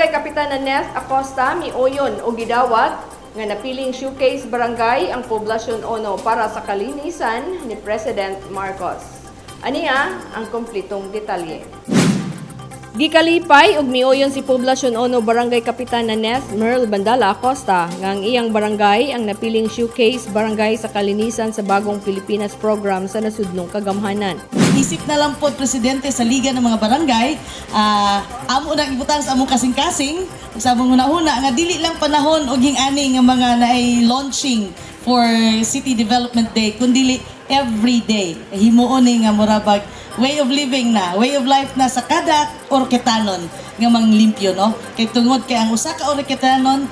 Barangay Kapitan Neth Acosta miuyon og gidawat nga napiling showcase barangay ang poblasyon Ono para sa kalinisan ni President Marcos. Aniya ang kumpletong detalye. Gikalipay og miuyon si poblasyon Ono Barangay Kapitan Neth Merl Bandala Acosta nga ang iyang barangay ang napiling showcase barangay sa kalinisan sa Bagong Pilipinas program sa nasudnong kagamhanan. Isip na lang po presidente sa Liga ng mga Barangay, amo nang ibutang sa among kasing-kasing sa among una-una nga dili lang panahon og ani nga mga naay launching for City Development Day kundi every day. Himuon ni nga murabag way of living na, way of life na sa kada Oroquetanon nga manglimpyo, no? Kay tungod kay ang usa ka Oroquetanon,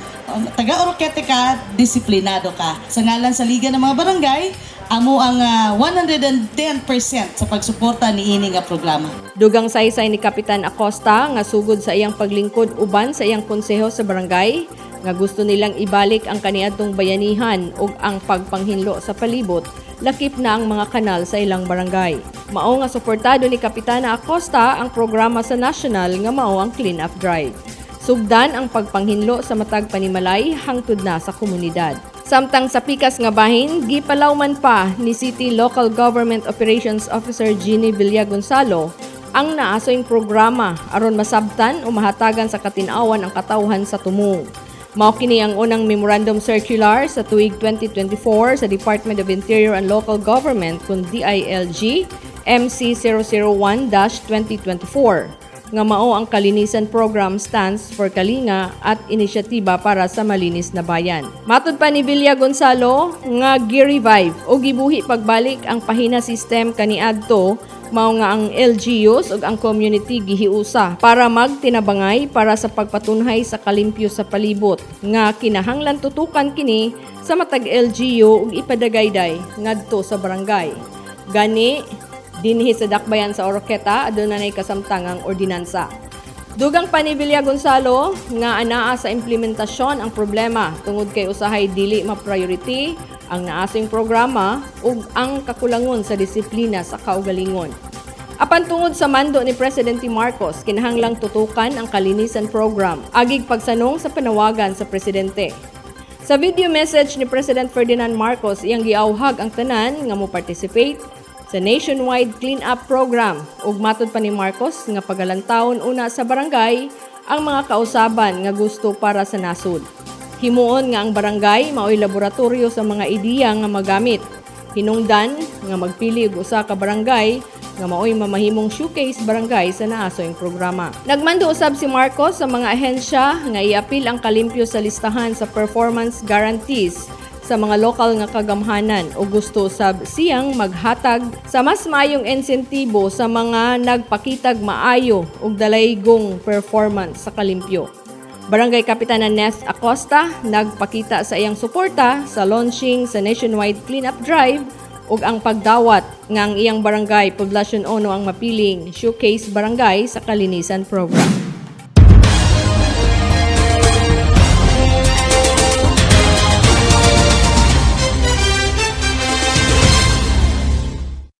taga Oroquete ka, disiplinado ka. Sa ngalan sa Liga ng mga Barangay, amo ang 110% sa pagsuporta ni ini nga programa. Dugang saysay ni Kapitan Acosta nga sugod sa iyang paglingkod uban sa iyang konseho sa barangay nga gusto nilang ibalik ang kaniadtong bayanihan ug ang pagpanghinlo sa palibot, lakip na ang mga kanal sa ilang barangay. Mao nga suportado ni Kapitana Acosta ang programa sa national nga mao ang Clean Up Drive. Sugdan ang pagpanghinlo sa matag panimalay hangtod na sa komunidad. Samtang sa pikas nga bahin, gipalawman pa ni City Local Government Operations Officer Jeannie Villa Gonzalo ang naasoing programa aron masabtan o mahatagan sa katinawan ang katawhan sa tumong. Mao kini ang unang memorandum circular sa tuig 2024 sa Department of Interior and Local Government kun DILG MC001-2024 nga mao ang kalinisan program stands for Kalinga at inisyatiba para sa malinis na bayan. Matud pa ni Villa Gonzalo nga gi-revive o gibuhi pagbalik ang pahina system kaniadto mao nga ang LGUs ug ang community gihiusa para magtinabangay para sa pagpatunhay sa kalimpyo sa palibot nga kinahanglan tutukan kini sa matag LGU ug ipadagayday ngadto sa barangay. Gani dinhi sa dakbayan sa Oroqueta aduna nay kasamtangang ordinansa. Dugang pa ni Villa Gonzalo nga anaa sa implementasyon ang problema tungod kay usahay dili ma-priority ang naasing programa ug ang kakulangon sa disiplina sa kaugalingon. Apan tungod sa mando ni Presidente Marcos, kinahanglang tutukan ang kalinisan program agig pagsanong sa panawagan sa presidente. Sa video message ni President Ferdinand Marcos, iyang giauhag ang tanan nga mo participate sa nationwide clean-up program ug matud pa ni Marcos nga pagalantawon una sa barangay ang mga kausaban nga gusto para sa nasud. Himuon nga ang barangay maoy laboratorio sa mga ideya nga magamit. Hinungdan nga magpili og usa ka barangay nga maoy mamahimong showcase barangay sa naasoing programa. Nagmando usab si Marcos sa mga ahensya nga iapil ang kalimpyo sa listahan sa performance guarantees sa mga lokal nga kagamhanan o gusto sab siyang maghatag sa mas maayong insentibo sa mga nagpakitag maayo ug dalaygong performance sa kalimpyo. Barangay Kapitan Neth Acosta nagpakita sa iyang suporta sa launching sa nationwide cleanup drive ug ang pagdawat nga ang iyang barangay poblasyon Ono ang mapiling showcase barangay sa kalinisan program.